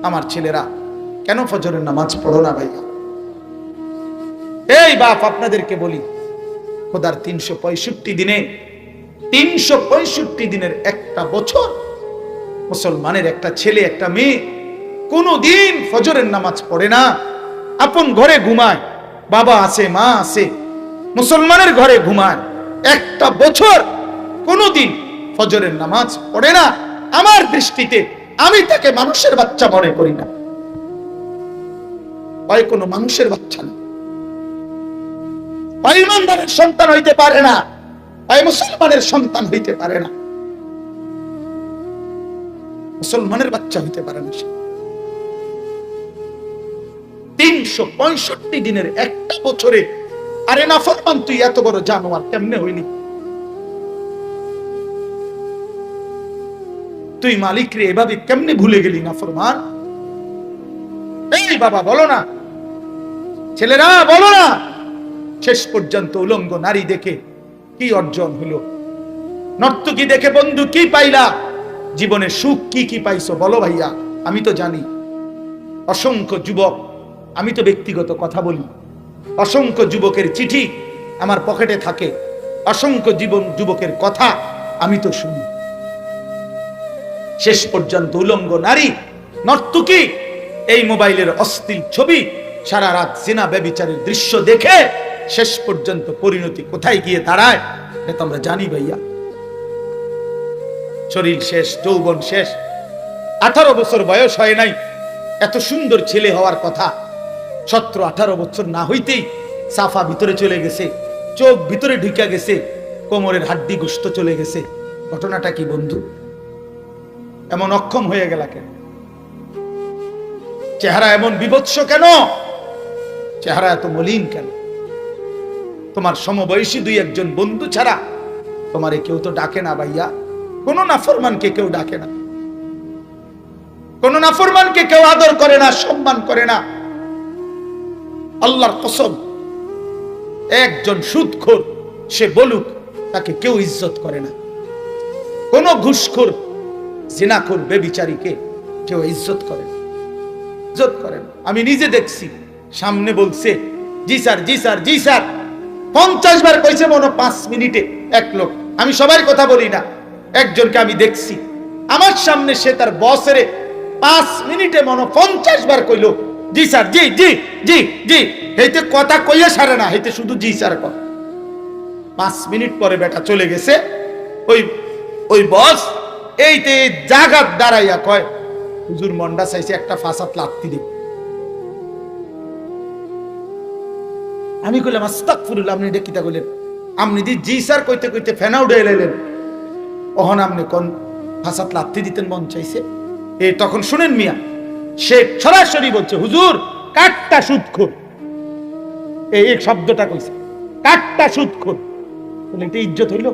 আমার ছেলেরা কেন ফজরের নামাজ পড়ো না ভাইয়া? এই বাপ, আপনাদেরকে বলি, খোদার 365 দিনে 365 দিনের একটা বছর মুসলমানের একটা ছেলে একটা মেয়ে কোনদিন ফজরের নামাজ পড়ে না। আপন ঘরে ঘুমায়, বাবা আছে মা আছে, মুসলমানের ঘরে ঘুমায়, একটা বছর কোনদিন ফজরের নামাজ পড়ে না। আমার দৃষ্টিতে আমি তাকে মানুষের বাচ্চা মনে করি না। ভাই, কোনো মানুষের বাচ্চা না, ভাই ইমানদারের সন্তান হইতে পারে না, ভাই মুসলমানের সন্তান হইতে পারে না, মুসলমানের বাচ্চা হইতে পারে না। 365 দিনের একটা বছরে, আরে নাফরমান তুই এত বড় জানোয়ার কেমনে হইলি? তুই মালিক রে এভাবে কেমনে ভুলে গেলি নাফরমান? এই বাবা বলো না, ছেলেরা বলো না, শেষ পর্যন্ত উলঙ্গ নারী দেখে কি অর্জন হলো? নর্তকী দেখে বন্ধু কি পাইলা? জীবনে সুখ কি কি পাইছো বলো ভাইয়া? আমি তো জানি অসংখ্য যুবক, আমি তো ব্যক্তিগত কথা বলি, অসংখ্য যুবকের চিঠি আমার পকেটে থাকে, অসংখ্য যুবকের কথা আমি তো শুনি। শেষ পর্যন্ত উলঙ্গ নারী, নর্তকী, এই মোবাইলের অশ্লীল ছবি, সারা রাত জিনা ব্যভিচারের দৃশ্য দেখে শেষ পর্যন্ত পরিণতি কোথায় গিয়ে দাঁড়ায় এটা তো আমরা জানি ভাইয়া। শরীর শেষ, যৌবন শেষ, 18 বছর বয়স হয় নাই, এত সুন্দর ছেলে হওয়ার কথা, 17-18 বছর না হইতেই সাফা ভিতরে চলে গেছে, চোখ ভিতরে ঢুকে গেছে, কোমরের হাড্ডি গোশত চলে গেছে। ঘটনাটা কি বন্ধু? এমন অক্ষম হয়ে গেল কেন? চেহারা এমন বিভৎস কেন? চেহারা এত মলিন কেন? তোমার সমবয়সী 2-1 বন্ধু ছাড়া তোমারে কেউ তো ডাকে না ভাইয়া। কোন নাফরমানকে কেউ ডাকে না, কোন নাফরমানকে কেউ আদর করে না, সম্মান করে না। আল্লাহর কসম, একজন সুদখোর সে বলুক, তাকে কেউ ইজ্জত করে না। কোন ঘুষখোর, জিনাখোর, বেবিচারীকে কেউ ইজ্জত করে না, ইজ্জত করে না। আমি নিজে দেখছি, সামনে বলছে জি স্যার, জি স্যার, জি স্যার, 50 বার কইছে মনে 5 মিনিটে এক লোক। আমি সবার কথা বলি না, একজনকে আমি দেখছি আমার সামনে, সে তার বসের 5 মিনিটে মনে 50 বার কইল জি স্যার, জি জি জি জি। হেইতে কথা কইয়া সারে না, হেইতে শুধু জি স্যার কর। 5 মিনিট পরে বেটা চলে গেছে। ওই বস এইতে জাগাত দাঁড়াইয়া কয়, হুজুর মন্ডা চাইছে একটা ফাসাত লাত্তি দিই। আমি কইলাম আস্তাগফিরুল্লাহ, আপনি এটা কিতা কইলেন? আপনি দি জি স্যার কইতে কইতে ফেনা উড়ে এলেন, ওহন আপনি কোন ফাসাত লাত্তি দিতেন মন চাইছে? এই তখন শুনেন মিয়া, সে সরাসরি বলছে হুজুর কাটটা সুদখোর, এই শব্দটা কইছে, কাটটা সুদখোর। বলে এটা ইজ্জত হইল?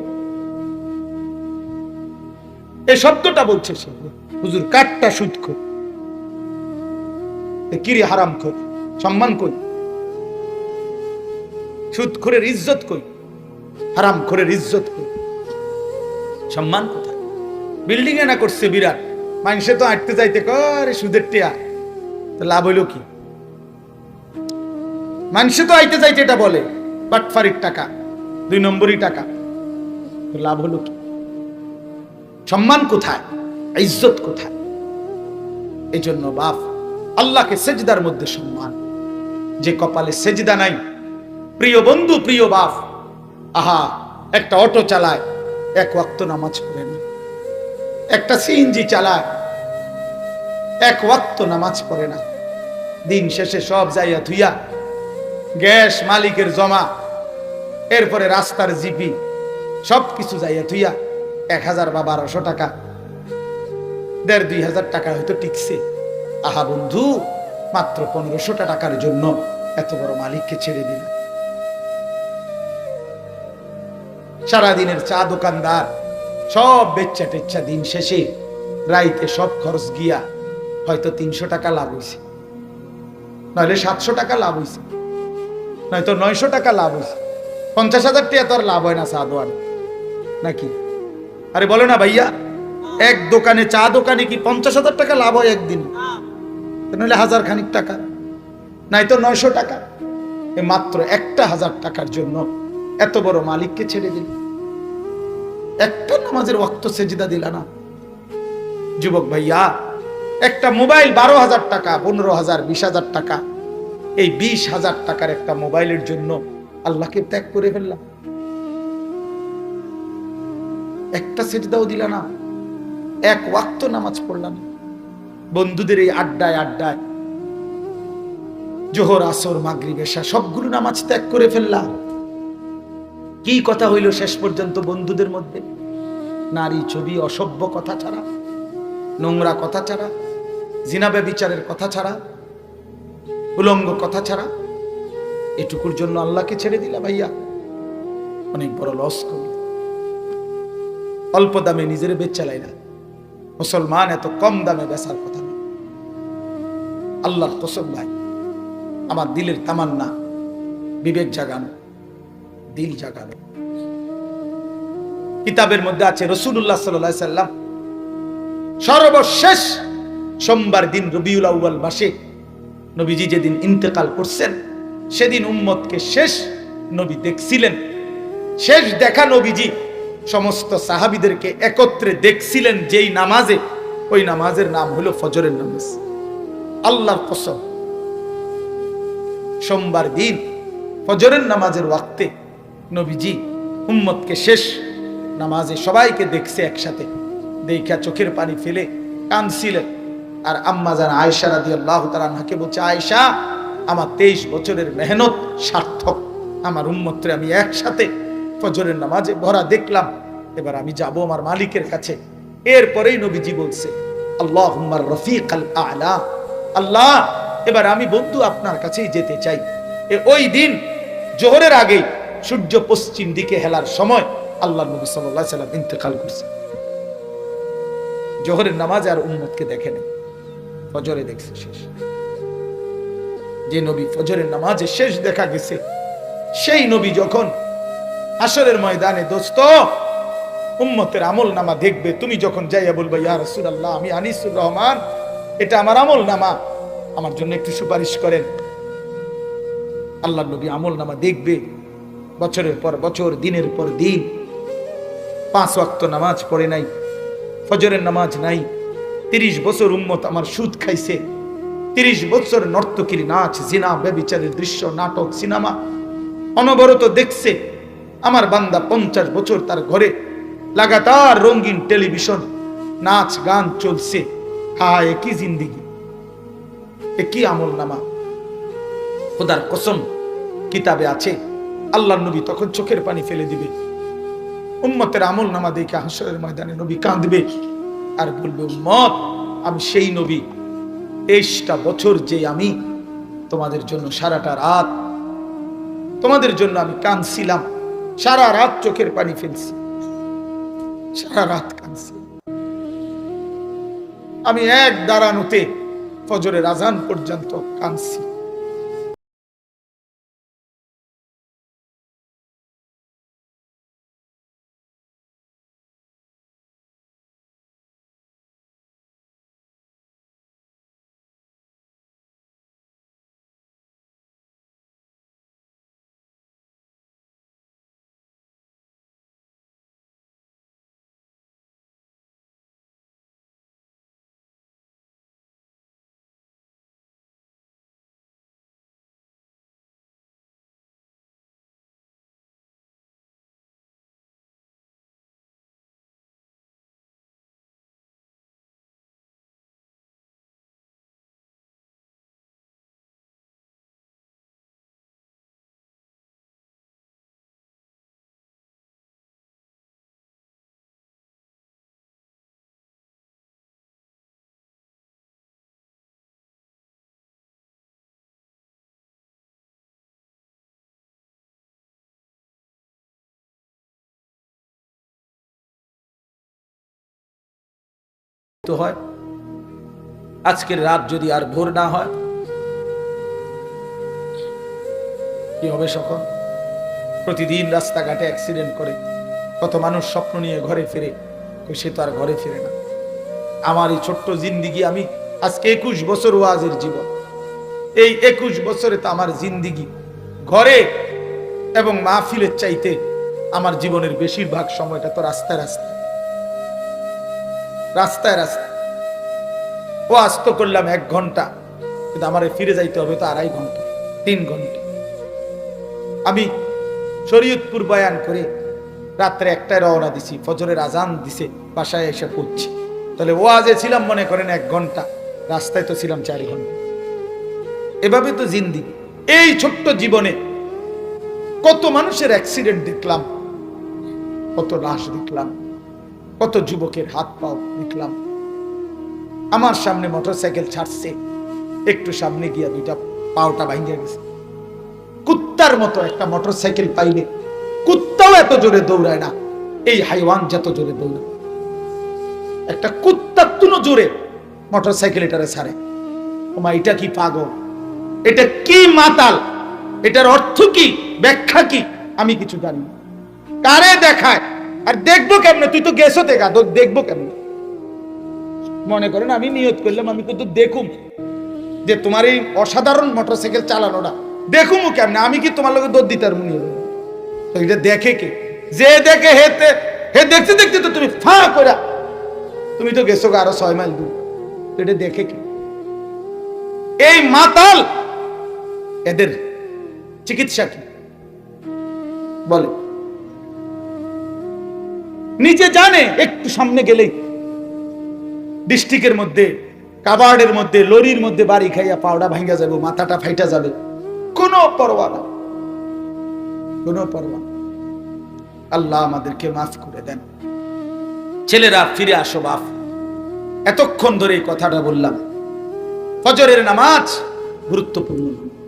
এই শব্দটা বলছে সে, হুজুর কাটটা সুদখোর। কিরে হারামখোর, সম্মান কই? সুদখোরের ইজ্জত কই? হারামখোরের ইজ্জত কই? সম্মান কোথায়? বিল্ডিং এ না করছে বিরাট, মানুষে তো আটতে যাইতে করে সুদের টিয়া, তো লাভ হইল কি? মানুষে তো আইতে যাইতে এটা বলে বাটফারির টাকা, 2 নম্বরই টাকা, তো লাভ হলো কি? সম্মান কোথায়? ইজ্জত কোথায়? এই জন্য বাপ, আল্লাহকে সেজদার মধ্যে সম্মান। যে কপালে সেজদা নাই, প্রিয় বন্ধু, প্রিয় বাপ, আহা, একটা অটো চালায় 1 ওয়াক্ত নামাজ পড়ে না, একটা সিএনজি চালায় 1 ওয়াক্ত নামাজ পড়ে না, দিন শেষে সব যাইয়া থুইয়া, গ্যাস মালিকের জমা, এরপরে রাস্তার জিপি, সবকিছু যাইয়া থুইয়া 1000 বা 1200 টাকা, 1500-2000 টাকা হয়তো টিকছে। আহা বন্ধু, মাত্র 1500 টাকার জন্য এত বড় মালিককে ছেড়ে দিল। সারাদিনের চা দোকানদার সব বেচ্চা টেচ্চা, দিন শেষে রাইতে সব খরচ গিয়া হয়তো 300 টাকা লাভ হয়েছে, নইলে 700 টাকা লাভ হয়েছে, নয়তো 900 টাকা লাভ হয়েছে। 50,000 টাকা তো আর লাভ হয় না চা দোকানে, নাকি? আরে বলো না ভাইয়া, এক দোকানে, চা দোকানে কি 50,000 টাকা লাভ হয় একদিন? নইলে 1000 খানিক টাকা, নাই তো 900 টাকা। এ মাত্র একটা 1000 টাকার জন্য এত বড় মালিককে ছেড়ে দিল, একটা নামাজের ওয়াক্ত সেজদা দিলা না। যুবক ভাইয়া, একটা মোবাইল 12,000 টাকা, 15,000, 20,000 টাকা, এই 20,000 টাকার একটা মোবাইলের জন্য আল্লাহকে ত্যাগ করে ফেললাম। একটা সেজদাও দিলা না, এক ওয়াক্ত নামাজ পড়লাম। বন্ধুদের এই আড্ডায় আড্ডায় জোহর, আসর, মাগরিব, এশা সবগুলো নামাজ ত্যাগ করে ফেললাম। কি কথা হইল শেষ পর্যন্ত বন্ধুদের মধ্যে? নারী, ছবি, অসভ্য কথা ছাড়া, নোংরা কথা ছাড়া, জিনা ব্যভিচারের কথা ছাড়া, উলঙ্গ কথা ছাড়া, এটুকুর জন্য আল্লাহকে ছেড়ে দিলা ভাইয়া। অনেক বড় লস করি। অল্প দামে নিজের বেচালাই না। মুসলমান এত কম দামে বেচার কথা না। আল্লাহর কসম ভাই, আমার দিলের তামান্না, বিবেক জাগানো, দিল জাগানো। কিতাবের মধ্যে আছে রাসূলুল্লাহ সাল্লাল্লাহু আলাইহি সাল্লাম সর্বশেষ সোমবার দিন রবিউল আউয়াল মাসে নবীজি যেদিন ইন্তেকাল করছেন, সেদিন উম্মতকে শেষ নবী দেখছিলেন। শেষ দেখা নবীজি সমস্ত সাহাবীদেরকে একত্রে দেখছিলেন যেই নামাজে, ওই নামাজের নাম হলো ফজরের নামাজ। আল্লাহর কসম, সোমবার দিন ফজরের নামাজের ওয়াক্তে নবীজি উম্মতকে শেষ নামাজে সবাইকে দেখছে একসাথে। দেখা চোখের পানি ফেলে কাঁদছিলেন। আর আম্মা জান আয়েশা রাদিয়াল্লাহু তাআলা আনহাকে বলছে, আয়েশা, আমার 23 বছরের মেহনত সার্থক। আমার উম্মতরে আমি একসাথে ফজরের নামাজে ভরা দেখলাম। এবার আমি যাব আমার মালিকের কাছে। এরপরেই নবীজি বলছে, আল্লাহুম্মা রফিকাল আ'লা, আল্লাহ, এবার আমি বন্ধু আপনার কাছেই যেতে চাই। ওই দিন জোহরের আগেই সূর্য পশ্চিম দিকে হেলার সময় আল্লাহর নবী সাল্লাল্লাহু আলাইহি সাল্লাম ইন্তেকাল করছে। জোহরের নামাজে আর উম্মতকে দেখে নেই, ফজরে দেখছে শেষ। যে নবী ফজরের নামাজে শেষ দেখা গেছে, সেই নবী যখন হাসরের ময়দানে দোস্ত উম্মতের আমল নামা দেখবে, তুমি যখন যাইয়া বলবে, ইয়া রাসূলুল্লাহ, আমি আনিসুর রহমান, এটা আমার আমল নামা, আমার জন্য একটু সুপারিশ করেন। আল্লাহর নবী আমল নামা দেখবে। বছরের পর বছর, দিনের পর দিন 5 ওয়াক্ত নামাজ পড়ে নাই, ফজরের নামাজ নাই। 30 বছর উম্মত আমার সুদ খাইছে। 30 বছর নর্তকীর নাচ, জিনা, ব্যভিচারের দৃশ্য, নাটক, সিনেমা অনবরত দেখছে। আমার বান্দা 50 বছর তার ঘরে লাগাতার রঙিন টেলিভিশন, নাচ গান চলছে। হায়, কি জিন্দিগি, এ কি আমল নামা! খোদার কসম, কিতাবে আছে আল্লাহর নবী তখন চোখের পানি ফেলে দিবে। উম্মতের আমল নামা দেখে হাসরের ময়দানে নবী কাঁদবে আর বলবে, উম্মত, আমি সেই নবী, 23টা বছর যে আমি তোমাদের জন্য সারাটা রাত, তোমাদের জন্য আমি কাঁদছিলাম, সারা রাত চোখের পানি ফেলছি, সারা রাত কাঁদছি। আমি এক দাঁড়ানোতে ফজরের আজান পর্যন্ত কাঁদছি। হয় আজকের রাত যদি আর ভোর না হয়, কি হবে সকল? প্রতিদিন রাস্তাঘাটে অ্যাক্সিডেন্ট করে কত মানুষ স্বপ্ন নিয়ে ঘরে ফিরে, সে তো আর ঘরে ফিরে না। আমার এই ছোট্ট জিন্দিগি আমি আজকে 21 বছর ওয়াজের জীবন। এই 21 বছরে তো আমার জিন্দিগি ঘরে এবং মাহফিলের চাইতে আমার জীবনের বেশিরভাগ সময়টা তো রাস্তায় রাস্তায় রাস্তায় রাস্তায়। ওয়াজ তো করলাম 1 ঘন্টা, কিন্তু আমার ফিরে যাইতে হবে তো 2.5 ঘন্টা 3 ঘন্টা। আমি শরীয়তপুর বয়ান করে রাত্রে 1টায় রওনা দিছি, ফজরের আজান দিছে, বাসায় এসে পড়ছি। তাহলে ওয়াজে ছিলাম মনে করেন 1 ঘন্টা, রাস্তায় তো ছিলাম 4 ঘন্টা। এভাবে তো জিন্দিগি। এই ছোট্ট জীবনে কত মানুষের অ্যাক্সিডেন্ট দেখলাম, কত লাশ দেখলাম, কত যুবকের হাত পাও দেখলাম। আমার সামনে মোটরসাইকেল ছাড়ছে, একটু সামনে গিয়া 2টা পাওটা ভাঙিয়া গেছে। কুত্তার মতো একটা মোটরসাইকেল পাইলে কুত্তাও এত জোরে দৌড়ায় না, এই হাইওয়ান যত জোরে দৌড়ায়। একটা কুত্তার তুনো জোরে মোটরসাইকেল এটারে ছাড়ে। ওমা, এটা কি পাগল, এটা কি মাতাল, এটার অর্থ কি, ব্যাখ্যা কি, আমি কিছু জানি না। কারে দেখায় আর দেখবো কেমনে? তুই তো গেছো দেখা, দেখবো কেমনে? মনে করেন আমি নিয়ত করলাম আমি কিন্তু দেখুম যে তোমার এই অসাধারণ মোটরসাইকেল চালানোটা দেখুম কেমনে, আমি কি তোমার লোকের দৌড় দিতে আর মনে হবে? তো এটা দেখে কে? যে দেখে হে দেখতে দেখতে তো তুমি ফা করে, তুমি তো গেছো আরো 6 মাইল দূর, তো এটা দেখে কে? এই মাতাল এদের চিকিৎসা কি বলে? নিজে জানে একটু সামনে গেলেই ডিস্ট্রিক্টের মধ্যে, কাবার্ডের মধ্যে, লরির মধ্যে বাড়ি খাইয়া পাউডা ভাঙ্গা যাবে, মাথাটা ফাইটা যাবে, কোনো পরোয়া না, কোনো পরোয়া। আল্লাহ আমাদেরকে মাফ করে দেন। ছেলেরা ফিরে আসো বাপ। এতক্ষণ ধরে এই কথাটা বললাম। ফজরের নামাজ গুরুত্বপূর্ণ নামাজ।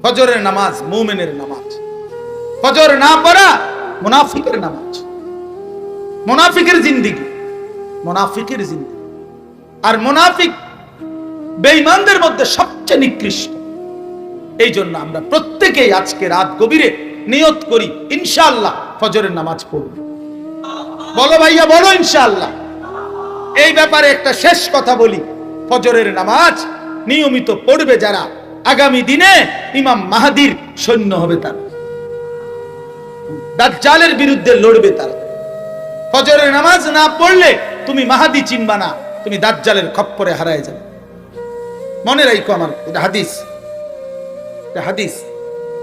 ফজরের নামাজ মুমিনের নামাজ। ফজর না পড়া মুনাফিকের নামাজ, মুনাফিকের জিন্দেগি, মুনাফিকের জিন্দেগি। আর মুনাফিক বেঈমানদের মধ্যে সবচেয়ে নিকৃষ্ট। এই জন্য আমরা প্রত্যেকেই আজকে রাত গভীরে নিয়ত করি ইনশাআল্লাহ ফজরের নামাজ পড়ব। বলো ভাইয়া, বলো ইনশাআল্লাহ। এই ব্যাপারে একটা শেষ কথা বলি, ফজরের নামাজ নিয়মিত পড়বে যারা, আগামী দিনে ইমাম মাহদির সৈন্য হবে তারা, দাজ্জালের বিরুদ্ধে লড়বে তারা। ফজরের নামাজ না পড়লে তুমি মাহদি চিনবা না, তুমি দাজ্জালের খপ্পরে হারায় যাবে। মনে রাখো, আমার এটা হাদিস, এটা হাদিস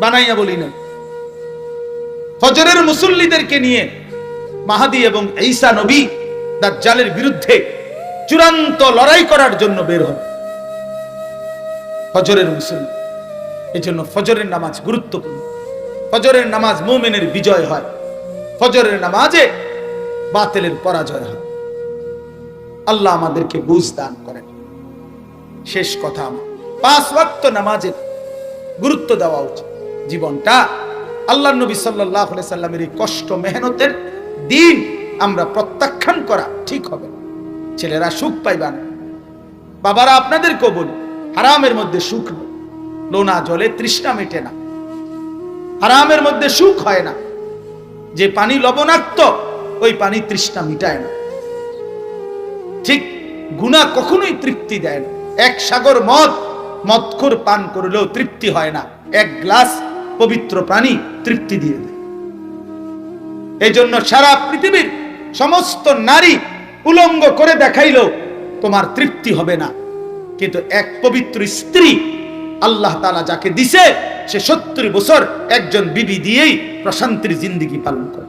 বানাইয়া বলি না। ফজরের মুসল্লিদেরকে নিয়ে মাহদি এবং ঈসা নবী দাজ্জালের বিরুদ্ধে চূড়ান্ত লড়াই করার জন্য বের হবে ফজরের মুসল্লি। এই জন্য ফজরের নামাজ গুরুত্বপূর্ণ। ফজরের নামাজ মুমিনের বিজয় হয়, ফজরের নামাজে বাতিলের পরাজয় হয়। আল্লাহ আমাদেরকে বুঝ দান করেন। শেষ কথা, 5 ওয়াক্ত নামাজের গুরুত্ব দেওয়া উচিত। জীবনটা আল্লাহ নবী সাল্লাল্লাহু আলাইহি সাল্লামের এই কষ্ট মেহনতের দিন আমরা প্রত্যাখ্যান করা ঠিক হবে না। ছেলেরা সুখ পাইবা না। বাবারা আপনাদেরকেও বলি, হারামের মধ্যে সুখ নেই। লোনা জলে তৃষ্ণা মেটে না, হারামের মধ্যে সুখ হয় না। যে পানি লবণাক্ত, ওই পানি তৃষ্ণা মিটায় না। ঠিক গুনাহ কখনোই তৃপ্তি দেয় না। 1 সাগর মদখোর পান করলেও তৃপ্তি হয় না, 1 গ্লাস পবিত্র পানি তৃপ্তি দিয়ে দেয়। এই জন্য সারা পৃথিবীর সমস্ত নারী উলঙ্গ করে দেখাইলেও তোমার তৃপ্তি হবে না, কিন্তু এক পবিত্র স্ত্রী আল্লাহ তাআলা যাকে দিছে, সে 70 বছর একজন বিবি দিয়েই প্রশান্তির জিন্দেগি পালন করে।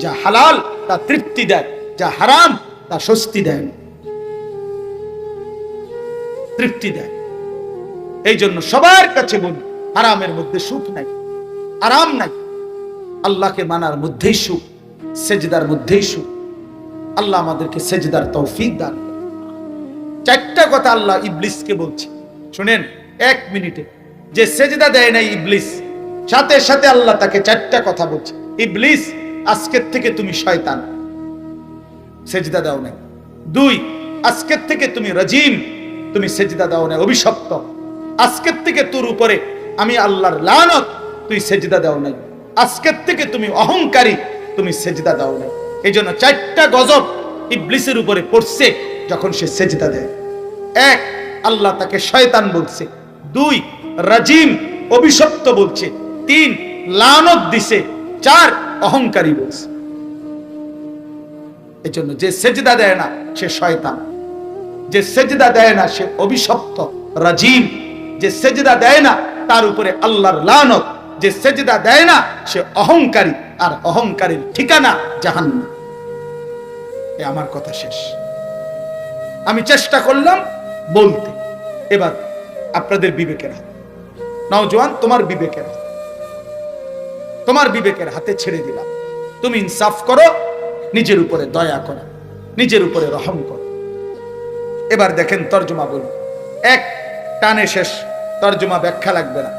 যা হালাল তা তৃপ্তি দেয়, যা হারাম তা স্বস্তি দেয় না, তৃপ্তি দেয়। এই জন্য সবার কাছে বলি, হারামের মধ্যে সুখ নাই, আরাম নাই। আল্লাহকে মানার মধ্যেই সুখ, সেজদার মধ্যেই সুখ। আল্লাহ আমাদেরকে সেজদার তৌফিক দান করেন। 4টা কথা আল্লাহ ইবলিসকে বলছে, শুনেন 1 মিনিটে। যে সেজদা দেয় নাই ইবলিস, সাথে সাথে আল্লাহ তাকে 4টা কথা বলছে। ইবলিস, আজকের থেকে তুমি শয়তান, সেজদা দাও নাই। 2, আজকের থেকে তুমি রাজিম, তুমি সেজদা দাও নাই, অভিশপ্ত। আজকের থেকে তোর উপরে আমি আল্লাহর লানত, তুই সেজদা দাও নাই। আজকের থেকে তুমি অহংকারী, তুমি সেজদা দাও নাই। এই জন্য 4টা গজব ইবলিসের উপরে পড়ছে। যখন সে সেজদা দেয়। এক, আল্লাহ তাকে শয়তান বলছে। দুই, রাজিম অভিশপ্ত বলছে। তিন, লানত দিছে। চার, অহংকারী বলছে। এজন্য যে সেজদা দেয় না সে শয়তান, যে সেজদা দেয় না সে অভিশপ্ত রাজিম, যে সেজদা দেয় না তার উপরে আল্লাহর লানত, যে সেজদা দেয় না সে অহংকারী, আর অহংকারীর ঠিকানা জাহান্নাম। আমার কথা শেষ। আমি চেষ্টা করলাম বলতে, এবার আপনাদের বিবেকের হাতে। নওজোয়ান, তোমার বিবেকের হাতে, তোমার বিবেকের হাতে ছেড়ে দিলাম। তুমি ইনসাফ করো, নিজের উপরে দয়া করো, নিজের উপরে রহম করো। এবার দেখেন তর্জমা বলুন, এক টানে শেষ, তর্জমা ব্যাখ্যা লাগবে না।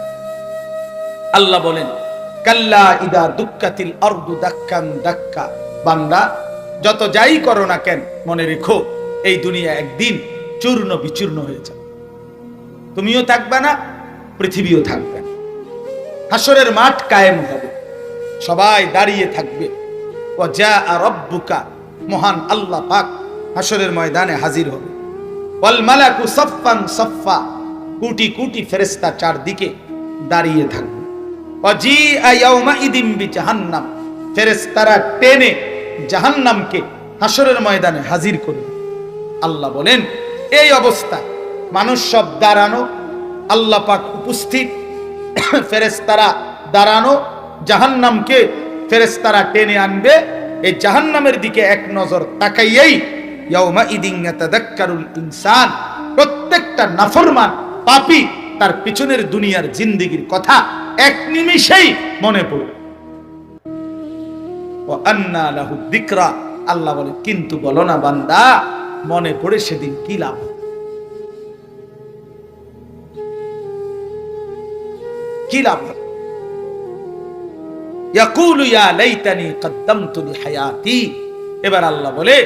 আল্লাহ বলেন, কাল্লা ইদা দুক্কাতিল আরদু দাক্কান দাক্কা। বান্দা, যত যাই করো না কেন, মনে রেখো এই দুনিয়া একদিন চূর্ণ বিচূর্ণ হয়ে যাবে। তুমিও থাকবে না, পৃথিবীও থাকবে না। হাসরের মাঠ কায়েম হবে, সবাই দাঁড়িয়ে থাকবে। ওয়া জাআ রাব্বুকা, মহান আল্লাহ পাক হাসরের ময়দানে হাজির হবে। ওয়াল মালাকু সাফফান সাফফা, কোটি কোটি ফেরেশতা চারদিকে দাঁড়িয়ে থাকবে। ওয়া জিআ ইয়াউমাইদিন বিজাহান্নাম, ফেরেশতারা টেনে জাহান্নামকে হাসরের ময়দানে হাজির করবে। আল্লাহ বলেন, এই অবস্থা মানুষ সব দাঁড়ানো, আল্লাহ পাক উপস্থিত, ফেরেশতারা দাঁড়ানো, জাহান্নামকে ফেরেশতারা টেনে আনবে। এই জাহান্নামের দিকে এক নজর তাকাইয়েই ইয়াউমাইদিন ইয়াতাযাক্কারুল ইনসান, প্রত্যেকটা নাফরমান পাপী তার পিছনের দুনিয়ার জিন্দেগির কথা এক নিমিষেই মনে পড়বে। ওয়া আন্না লাহু যিকরা, আল্লাহ বলে কিন্তু বলো না বান্দা, মনে পড়ে সেদিন কি লাভ? কি লাভ? ইয়াকুলু ইয়া লাইতানি কদ্দামতু লিহায়াতি। এবার আল্লাহ বলে,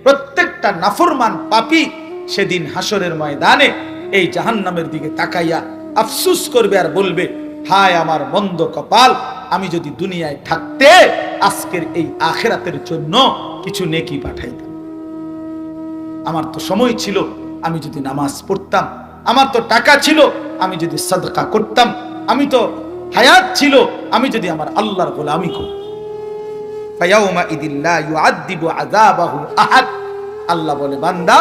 প্রত্যেকটা নাফরমান পাপী সেদিন হাসরের ময়দানে এই জাহান্নামের দিকে তাকাইয়া আফসোস করবে আর বলবে, হায় আমার মন্দ কপাল, আমি যদি দুনিয়ায় থাকতে আজকের এই আখিরাতের জন্য কিছু নেকি পাঠাইতাম। আমার তো সময় ছিল, আমি যদি নামাজ পড়তাম। আমার তো টাকা ছিল, আমি যদি সাদকা করতাম। আমি তো হায়াত ছিল, আমি যদি আমার আল্লাহর গোলামি করতাম। ফায়াউমাইদিন লা ইউআযযিবু আযাবাহু আহাদ, আল্লাহ বলে বান্দা,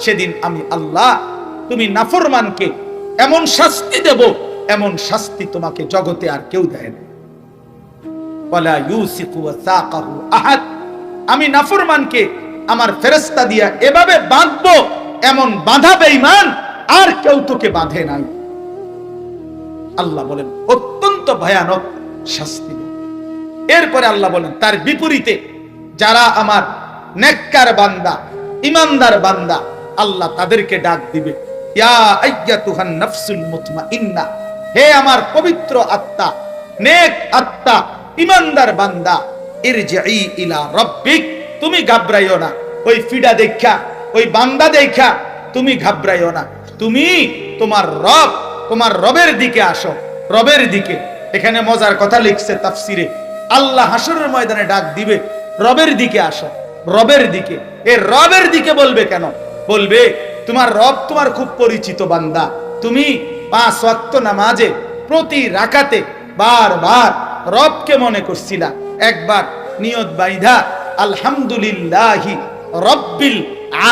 সেদিন আমি আল্লাহ তুমি নাফরমানকে এমন শাস্তি দেব, এমন শাস্তি তোমাকে জগতে আর কেউ দেয় না। ওয়ালা ইউসিকু ওয়াসাকাহু আহাদ, আমি নাফরমানকে আমার ফেরেশতা দিয়া এভাবে বাঁধবো, এমন বাঁধা বেঈমান আর কেউ তোকে বাঁধে নাই। আল্লাহ বলেন অত্যন্ত ভয়ানক শাস্তি। এরপরে আল্লাহ বলেন তার বিপরীতে যারা আমার নেককার বান্দা, ইমানদার বান্দা, আল্লাহ তাদেরকে ডাক দিবে, ইয়া আইয়াতুহান নাফসুল মুতমাইন্না, হে আমার পবিত্র আত্মা, নেক আত্মা, ইমানদার বান্দা, ইরজিই ইলা রাব্বিক, তুমি ঘাবড়াইও না। ওই ফিডা দেখা, ওই বান্দা দেখা তুমি ঘাবড়াইও না। তুমি তোমার রব, তোমার রবের দিকে আসো, রবের দিকে। এখানে মজার কথা লিখছে তাফসিরে, আল্লাহ হাসরের ময়দানে ডাক দিবে, রবের দিকে আসো, রবের দিকে। এই রবের দিকে বলবে কেন? বলবে তোমার রব তোমার খুব পরিচিত বান্দা, তুমি 5 ওয়াক্ত নামাজে প্রতি রাকাতে বারবার রবকে মনে করছিলা। একবার নিয়ত বাইধা আলহামদুলিল্লাহি রব্বিল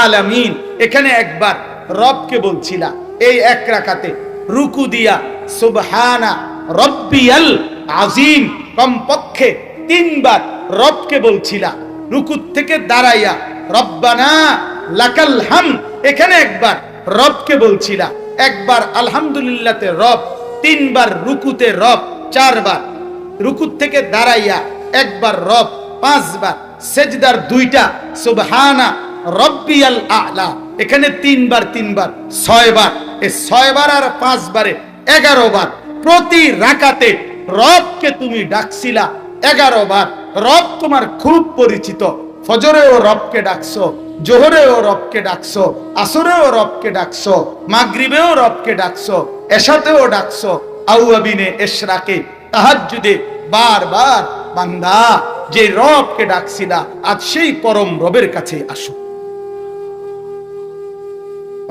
আলামিন, এখানে একবার রবকে বলছিলা। এই এক রাকাতে রুকু দিয়া সুবহানা রব্বিয়াল আযীম কমপক্ষে 3 বার রবকে বলছিলা। রুকু থেকে দাঁড়াইয়া রব্বানা লাকাল হামদ, এখানে একবার রবকে বলছিলা। একবার আলহামদুলিল্লাহতে রব, 3 বার রুকুতে রব, 4 বার রুকু থেকে দাঁড়াইয়া একবার রব, 5 বার সেজদার 2টা সুবহানা রব্বিয়াল আ'লা, এখানে 3 বার 3 বার 6 বার। এই 6 বার আর 5 বারে 11 বার প্রতি রাকাতে রবকে তুমি ডাকছিলা 11 বার। রব তোমার খুব পরিচিত। ফজরেও রবকে ডাকছো, জোহরেও রবকে ডাকছো, আসরেও রবকে ডাকছো, মাগরিবেও রবকে ডাকছো, এশাতেও ডাকছো, আউয়াবিনে ইশরাকে তাহাজ্জুদে বারবার। বান্দা, যে রবকে ডাকছিলা আজ সেই পরম রবের কাছে আসো।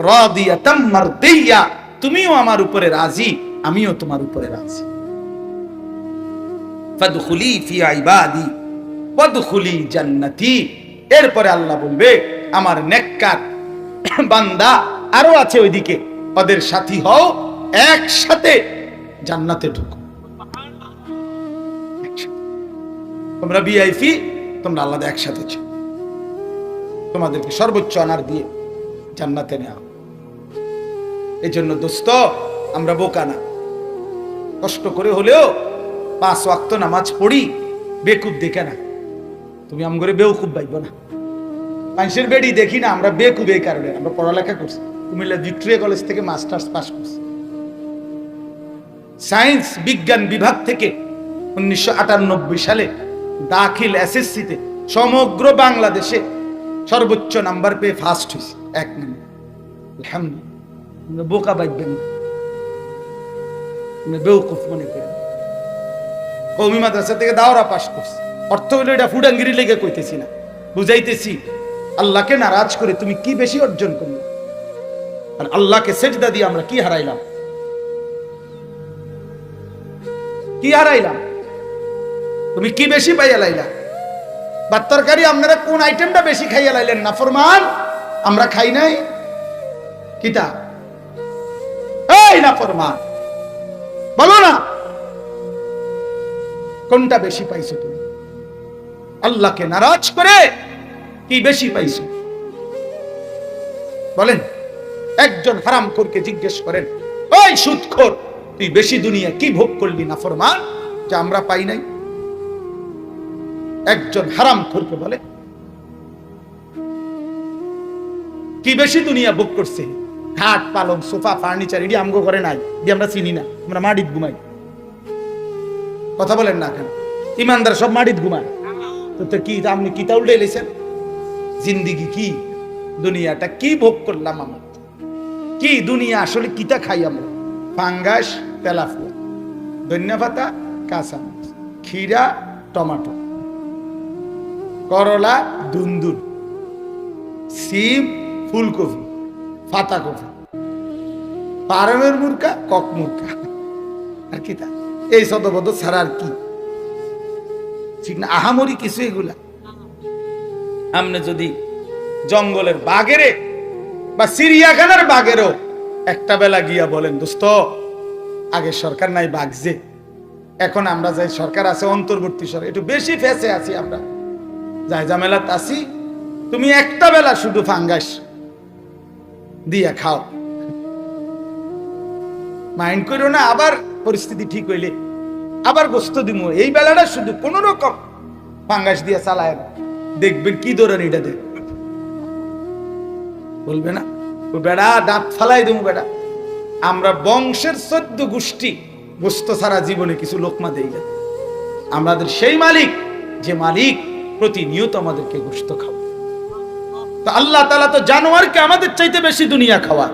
রাদিয়াতাম মারদিয়া, তুমিও আমার উপরে রাজি, আমিও তোমার উপরে রাজি। ফাদখুলি ফি ইবাদি ওয়াদখুলি জান্নাতি। এরপরে আল্লাহ বলবে, আমার নেককার বান্দা আরো আছে ওইদিকে, ওদের সাথী হও, একসাথে জান্নাতে ঢুকো। তোমরা ভিআইপি, তোমরা আল্লাহ একসাথে ছো, তোমাদেরকে সর্বোচ্চ অনার দিয়ে জান্নাতে নেওয়া। এই জন্য দোস্ত, আমরা বোকা না, কষ্ট করে হলেও 5 ওয়াক্ত নামাজ পড়ি, বেকুব দেখে না। তুমি আম করে বেউকুব পাইব না, মানুষের বেড়ি দেখি না, আমরা বেকুব। এই কারণে আমরা পড়ালেখা করছি, কুমিল্লা ভিক্টোরিয়া কলেজ থেকে মাস্টার্স পাস করছি, সায়েন্স বিজ্ঞান বিভাগ থেকে 1998 সালে দাখিল এসএসসিতে সমগ্র বাংলাদেশে সর্বোচ্চ নাম্বার পেয়ে ফার্স্ট হয়েছে, 1 নম্বর। আলহামদুলিল্লাহ, বোকা বাইবেন না, বেউকুফ মনে করেন। কওমি মাদ্রাসা থেকে দাওরা পাস করছে, অর্থ হইল এটা ফুডাঙ্গিরি লেগে কইতেছি না, বুঝাইতেছি আল্লাহকে নারাজ করে তুমি কি বেশি অর্জন করলে, আর আল্লাহকে সেজদা দিয়ে আমরা কি হারাইলাম, কি হারাইলাম? তুমি কি বেশি পাইয়া লাইলা? ভাত তরকারি আপনারা কোন আইটেমটা বেশি খাইয়া লাইলেন? নাফরমান আমরা খাই নাই কিতা? এই নাফরমান, বলো না কোনটা বেশি পাইছো তুমি? আল্লাহকে নারাজ করে কি বেশি পাইছো বলেন? একজন হারামখোরকে জিজ্ঞেস করেন, ওই সুদখোর, তুই বেশি দুনিয়া কি ভোগ করলি নাফরমান, যা আমরা পাই নাই? একজন হারামখোরকে বলে কি বেশি দুনিয়া ভোগ করছে? খাট পালং সোফা ফার্নিচার এটি আমগো করে নাই, আমরা চিনি না, আমরা মাটিত ঘুমাই। কথা বলেন না কেন? ইমানদার সব মাটিত ঘুমায়, তো কি আপনি কিতা উল্টে এলেছেন? জিন্দিগি কি, দুনিয়াটা কি ভোগ করলাম আমরা? কি দুনিয়া আসলে কিতা খাই আমরা? ফাঙ্গাস, তেলাফুয়া, ধনিয়া পাতা, কাঁচা মাছ, ক্ষীরা, টমাটো, করলা, দুন্দুল, সিম, ফুলকপি, পাতাকপি, ফার্মের মুরগা, কক মুরগা, আর কি তা এই সদবদ ছাড়া আর কি? ঠিক না? আহামরি কিছু এগুলা। আপনি যদি জঙ্গলের বাঘেরে বা চিড়িয়াখানার বাঘেরও একটা বেলা গিয়া বলেন, দোস্ত আগে সরকার নাই বাঘছে, এখন আমরা যাই সরকার আছে, অন্তর্বর্তী সরকার, একটু বেশি ফেসে আছি আমরা, যাই ঝামেলাত আছি, তুমি একটা বেলা শুধু ফাঙ্গাস দিয়া খাও, মাইন্ড করো না, আবার পরিস্থিতি ঠিক হইলে আবার গোস্ত দিব, এই বেলাটা শুধু কোন রকম ফাঙ্গাস দিয়া চালায়, দেখবেন কি ধরেন এটা দেখ, বলবে না ও বেড়া দাঁত ফালাই দেবো বেড়া। আমরা বংশের 14 গোষ্ঠী গোস্ত ছাড়া জীবনে কিছু লোকমা দেই না। আমাদের সেই মালিক, যে মালিক প্রতিনিয়ত আমাদেরকে গোস্ত খাওয়া। তো আল্লাহ তাআলা তো জানোয়ারকে আমাদের চাইতে বেশি দুনিয়া খাওয়া,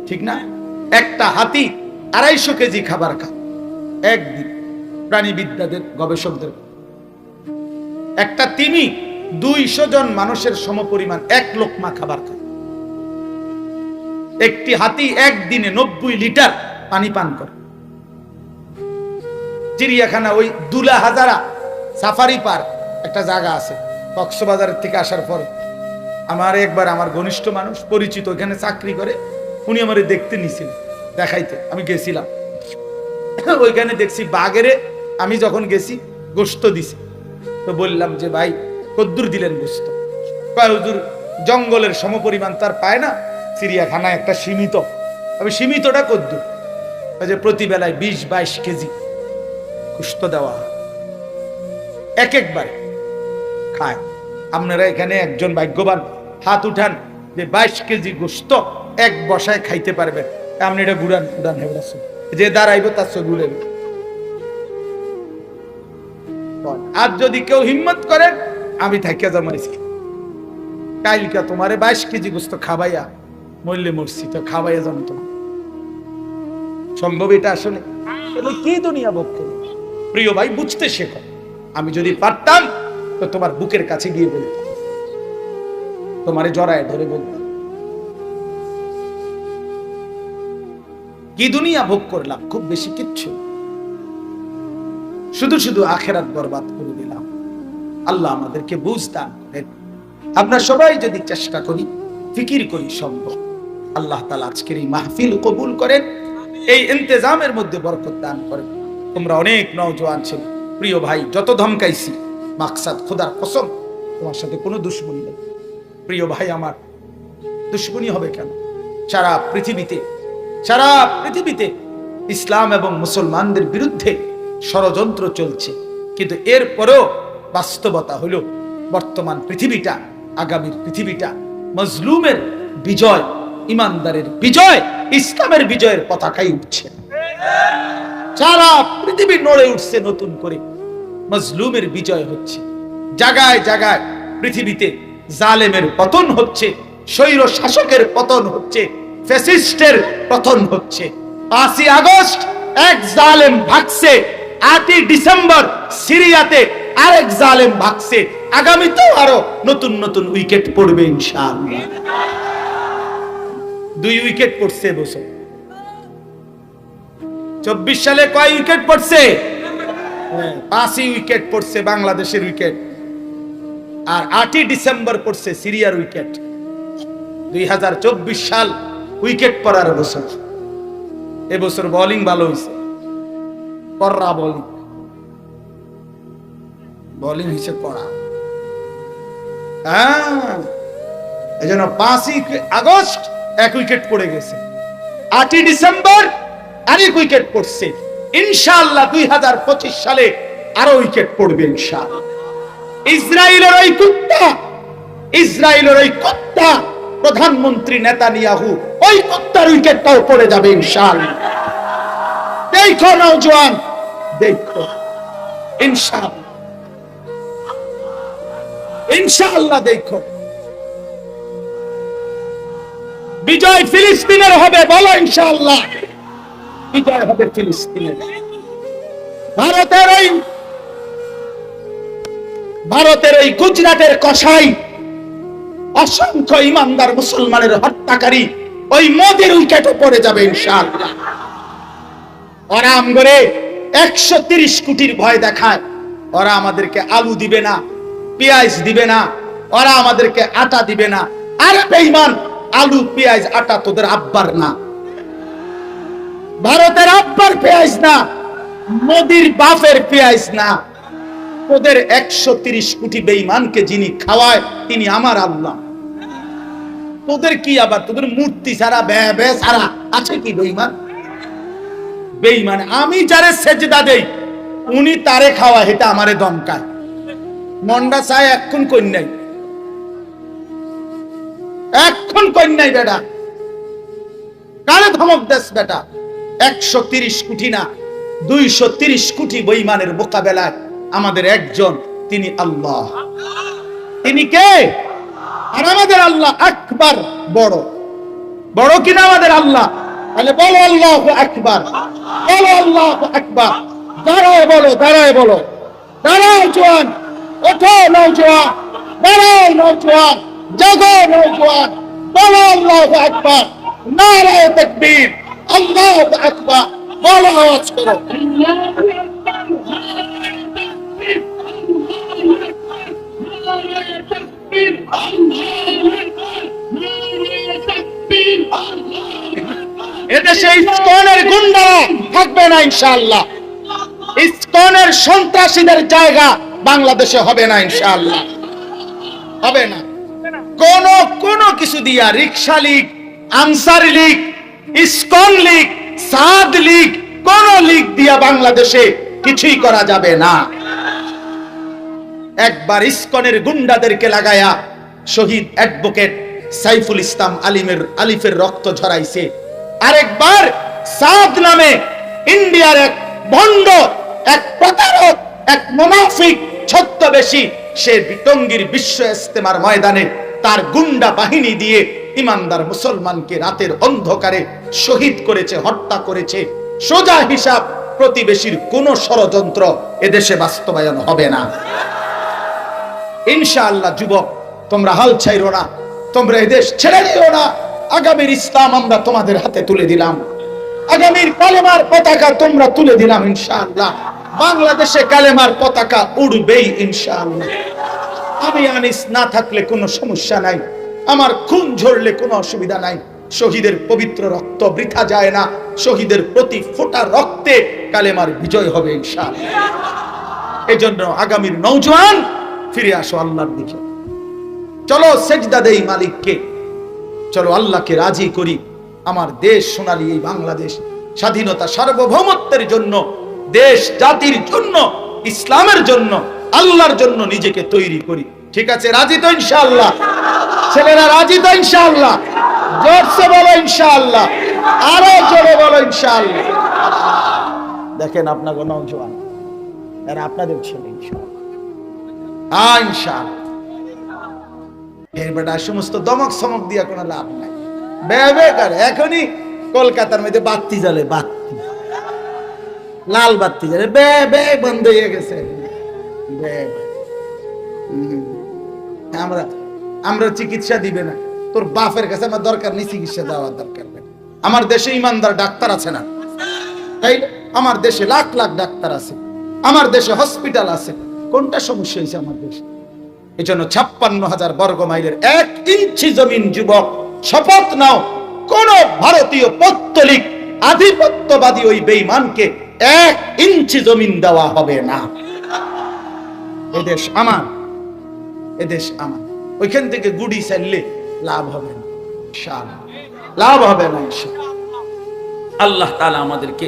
ঠিক না? একটা হাতি 250 কেজি খাবার খায় একদিন, প্রাণীবিদ্যাদের গবেষকদের। একটা তিমি 200 জন মানুষের সমপরিমাণ 1 লোকমা খাবার খায়। একটি হাতি একদিনে 90 লিটার পানি পান করে। চিড়িয়াখানা ওই দুলা হাজারা সাফারি পার্ক একটা জায়গা আছে কক্সবাজারের থেকে আসার পরে, আমার একবার আমার ঘনিষ্ঠ মানুষ পরিচিত ওখানে চাকরি করে, উনি আমারে দেখতে নিয়েছিলেন, দেখাইতে আমি গেছিলাম। ওইখানে দেখছি বাঘেরে, আমি যখন গেছি গোস্ত দিছি, তো বললাম যে ভাই কদ্দুর দিলেন গোস্ত? কয় হুজুর জঙ্গলের সমপরিমাণ তার পায় না, চিড়িয়াখানা একটা সীমিত। আমি সীমিতটা কদ্দুর? যে প্রতি বেলায় 20-22 কেজি গোস্ত দেওয়া এক একবারে খায়। আপনারা এখানে একজন ভাগ্যবান, হাত উঠান যে 22 কেজি গোস্ত এক বসায় খাইতে পারবেন। আপনি এটা গুড়ান উড়ান হেবড়া, যে দাঁড়াইব তার সে গুলেন। আর যদি কেউ হিম্মত করে, আমি থাকিয়া জমাইছি কালকে তোমারে 22 কেজি গোস্ত খাবাইয়া মরলে মরছি, তো খাবাইয়া জমত সম্ভব? এটা আসলে কি দুনিয়া ভোগ করে? প্রিয় ভাই, বুঝতে শেখো। আমি যদি পারতাম তো তোমার বুকের কাছে গিয়ে বলতাম, তোমারে জড়ায় ধরে বলতাম, কি দুনিয়া ভোগ করলাম? খুব বেশি কিচ্ছু, শুধু শুধু আখেরাত বরবাদ করে দিলাম। আল্লাহ আমাদেরকে বুঝ দান করেন। আমরা সবাই যদি চেষ্টা করি, ফিকির করি, সম্ভব। আল্লাহ তাআলা আজকের এই মাহফিল কবুল করেন, এই ইন্তেজামের মধ্যে বরকত দান করেন। তোমরা অনেক নওজোয়ান ছিল, প্রিয় ভাই, যত ধমকাইছি মাকসাদ খোদার কসম তোমার সাথে কোনো দুশ্মনী নেই। প্রিয় ভাই আমার, দুশ্মনী হবে কেন? সারা পৃথিবীতে ইসলাম এবং মুসলমানদের বিরুদ্ধে ষড়যন্ত্র চলছে, কিন্তু এরপরেও বাস্তবতা হলো বর্তমান পৃথিবীটা, আগামীর পৃথিবীটা মজলুমের বিজয়, ইমানদারের বিজয়, ইসলামের বিজয়ের পতাকাই উঠছে। সারা পৃথিবী নড়ে উঠছে, নতুন করে মজলুমের বিজয় হচ্ছে। জায়গায় জায়গায় পৃথিবীতে জালেমের পতন হচ্ছে, স্বৈর শাসকের পতন হচ্ছে, ফ্যাসিস্টের পতন হচ্ছে। 5ই আগস্ট এক জালেম ভাগছে, 8ই ডিসেম্বর সিরিয়াতে আরেক জালেম ভাগছে। আগামীতেও আরো নতুন নতুন উইকেট পড়বে ইনশাআল্লাহ। 2 উইকেট পড়ছে এবছর। 24 সালে কয় উইকেট পড়ছে? 5ই উইকেট পড়ছে বাংলাদেশের উইকেট, আর 8ই ডিসেম্বর পড়ছে সিরিয়ার উইকেট। 2024 সাল উইকেট পড়ার বছর। এবছর বোলিং ভালো হয়েছে, কররা বোলিং হয়েছে করা। এই জন্য 5ই আগস্ট 1 উইকেট পড়ে গেছে, 8ই ডিসেম্বর আরেক উইকেট পড়ছে। ইনশাআল্লাহ 2025 সালে আরো উইকেট পড়বে ইনশাআল্লাহ। ইসরায়েলের ওই কুত্তা প্রধানমন্ত্রী নেতানিয়াহু, ওই কুত্তার উইকেটটাও পড়ে যাবে ইনশাআল্লাহ। দেখো নওজোয়ান, দেখো ইনশাআল্লাহ দেখো বিজয় ফিলিস্তিনের হবে। বলো ইনশাআল্লাহ বিজয় হবে ফিলিস্তিনের। ভারতের ওই গুজরাটের কসাই, অসংখ্য ইমানদার মুসলমানের হত্যাকারী, ওই মোদির উইকেটে পড়ে যাবে ইনশাআল্লাহ। ওরা আমগরে 130 কোটির ভয় দেখায়, ওরা আমাদেরকে আলু দিবে না, পেঁয়াজ দিবে না, ওরা আমাদেরকে আটা দিবে না। আরে বেঈমান, আলু পেঁয়াজ আটা তোদের আব্বার না, ভারতের আব্বার পেঁয়াজ না, মোদির বাপের পেঁয়াজ না। তোদের 130 কোটি বেঈমানকে যিনি খাওয়ায় তিনি আমার আল্লাহ। তোদের কি আবার, তোদের মূর্তি ছাড়া বে ছাড়া আছে কি বেঈমান? বেঈমান আমি যারে সেজদা দেই উনি তারে খাওয়ায়, এটা আমারে দমকায়। মন্ডা চায় এখন কন্যাই, এখন কন্যাই বেটা, কারে ধমক দেশ বেটা? 130 কোটি না 230 কোটি বেঈমানের মোকাবেলায় আমাদের একজন, তিনি আল্লাহ। তিনি কে? আর আমাদের আল্লাহ আকবার, বড় বড় কিনা আমাদের আল্লাহ? তাহলে বলো আল্লাহু আকবার, বলো আল্লাহু আকবার। দাঁড়ায় বলো, দাঁড়ায় বলো, দাঁড়াও জওয়ান, ওঠো নওজোয়ান, দাঁড়াও নওজোয়ান, জাগো নওজোয়ান, বলো আল্লাহু আকবার, নারায়ে তাকবীর, আল্লাহু আকবার, বলো, আওয়াজ করো। এদেশে ইসকনের গুন্ডারা থাকবে না ইনশাআল্লাহ, ইসকনের সন্ত্রাসীদের জায়গা বাংলাদেশে হবে না ইনশাআল্লাহ, হবে না। কোন কিছু দিয়া, রিকশা লীগ, আনসার লীগ, ইসকন লীগ, সাদ লীগ, কোন লীগ দিয়া বাংলাদেশে কিছুই করা যাবে না। একবার ইসকনের গুন্ডাদেরকে লাগায়া শহীদ অ্যাডভোকেট সাইফুল ইসলাম আলিফের রক্ত ঝরাইছে, আরেকবার সাদ নামে ইন্ডিয়ার এক ভণ্ড, এক প্রতারক, এক মুনাফিক ছদ্মবেশী, সে টঙ্গীর বিশ্ব ইজতেমার ময়দানে তার গুন্ডা বাহিনী দিয়ে ইমানদার মুসলমানকে রাতের অন্ধকারে শহীদ করেছে, হত্যা করেছে। সোজা হিসাব, প্রতিবেশীর কোন ষড়যন্ত্র এদেশে বাস্তবায়ন হবে না ইনশাআল্লাহ। যুবক, তোমরা হাল ছাইরো না, তোমরা এদেশ ছেড়ে দিও না। আগামীর ইসলাম আমরা তোমাদের হাতে তুলে দিলাম। আগামীর কালেমার পতাকা তোমরা তুলে দিলাম ইনশাআল্লাহ। বাংলাদেশে কালেমার পতাকা উড়বেই ইনশাআল্লাহ। আমি আনিস না থাকলে কোনো সমস্যা নাই, আমার খুন ঝরলে কোনো অসুবিধা নাই। শহীদের পবিত্র রক্ত বৃথা যায় না, শহীদের প্রতি ফোঁটা রক্তে কালেমার বিজয় হবে ইনশাআল্লাহ। এজন্য আগামীর নওজোয়ান ফিরে আসো আল্লাহর দিকে, চলো সেজদা দেই মালিককে, চলো আল্লাহকে রাজি করি। আমার দেশ সোনালী এই বাংলাদেশ স্বাধীনতা সার্বভৌমত্বের জন্য, দেশ জাতির জন্য, ইসলামের জন্য, আল্লাহর জন্য নিজেকে তৈরি করি। ঠিক আছে, রাজি তো ইনশাআল্লাহ? ছেলেরা রাজি তো ইনশাআল্লাহ? জোরসে বলো ইনশাআল্লাহ, আরো জোরে বলো ইনশাআল্লাহ। দেখেন আপনার নওজোয়ান এরা আপনাদের ছেলে ইনশাআল্লাহ, ইনশাআল্লাহ। এর বেটা সমস্ত দমক সমক দিয়া কোনো লাভ নাই, বেবে করে। এখনই কলকাতার মধ্যে বাতি জ্বলে, বাতি লাল বাতি জ্বলে, বে বন্ধ হয়ে গেছে। আমরা চিকিৎসা দিবে না, তোর বাপের কাছে আমার দরকার নেই, চিকিৎসা দেওয়ার দরকার নেই। আমার দেশে ইমানদার ডাক্তার আছে না? তাই আমার দেশে লাখ লাখ ডাক্তার আছে, আমার দেশে হসপিটাল আছে। কোনটা সমস্যা হয়েছে আমার দেশে? এই জন্য 56,000 বর্গ মাইলের 1 ইঞ্চি জমিন যুবক শপথ নাও, কোন ভারতীয় পৌত্তলিক আধিপত্যবাদী ওই বেঈমানকে 1 ইঞ্চি জমিন দেওয়া হবে না। এদেশ আমার, এদেশ আমার। ওইখান থেকে গুড়ি চাইলে লাভ হবে না ইনশাআল্লাহ, লাভ হবে না ইনশাআল্লাহ। আল্লাহ তাআলা আমাদেরকে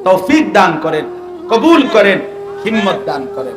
তৌফিক দান করেন, কবুল করেন, হিম্মত দান করেন।